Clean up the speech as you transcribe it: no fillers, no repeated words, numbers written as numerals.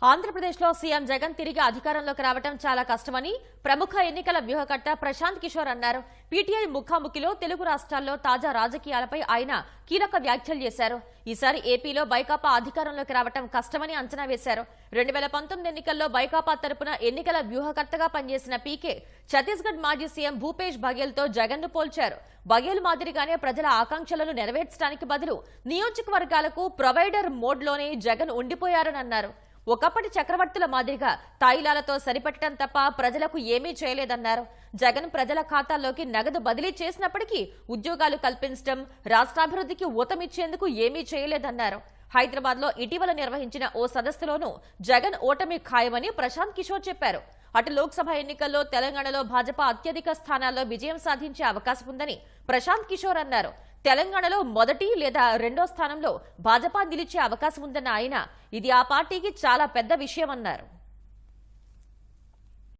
ఆంధ్రప్రదేశ్లో సీఎం జగన్ తిరిగి అధికారంలోకి రావడం చాలా కష్టమని ప్రముఖ ఎన్నికల వ్యూహకర్త ప్రశాంత్ కిషోర్ అన్నారు. పీటీఐ ముఖాముఖిలో తెలుగు రాష్ట్రాల్లో తాజా రాజకీయాలపై ఆయన కీలక వ్యాఖ్యలు చేశారు. ఈసారి ఏపీలో వైకాపా అధికారంలోకి రావడం కష్టమని అంచనా వేశారు. 2019 ఎన్నికల్లో వైకాపా తరపున ఎన్నికల వ్యూహకర్తగా పనిచేసిన పీకే ఛత్తీస్గఢ్ మాజీ సీఎం భూపేష్ బఘేల్తో జగన్ను పోల్చారు. బఘేల్ మాదిరిగానే ప్రజల ఆకాంక్షలను నెరవేర్చడానికి బదులు నియోజకవర్గాలకు ప్రొవైడర్ మోడ్లోనే జగన్ ఉండిపోయారని అన్నారు. ఒకప్పటి చక్రవర్తుల మాదిరిగా తాయిలాలతో సరిపెట్టడం తప్ప ప్రజలకు ఏమీ చేయలేదన్నారు. జగన్ ప్రజల ఖాతాల్లోకి నగదు బదిలీ చేసినప్పటికీ ఉద్యోగాలు కల్పించడం, రాష్ట్రాభివృద్ధికి ఊతమిచ్చేందుకు ఏమీ చేయలేదన్నారు. హైదరాబాద్ లో ఇటీవల నిర్వహించిన ఓ సదస్సులోనూ జగన్ ఓటమి ఖాయమని ప్రశాంత్ కిషోర్ చెప్పారు. అటు లోక్సభ ఎన్నికల్లో తెలంగాణలో భాజపా అత్యధిక స్థానాల్లో విజయం సాధించే అవకాశం ఉందని ప్రశాంత్ కిషోర్ అన్నారు. తెలంగాణలో మొదటి లేదా రెండో స్థానంలో భాజపా నిలిచే అవకాశం ఉందన్న ఆయన ఇది ఆ పార్టీకి చాలా పెద్ద విషయమన్నారు.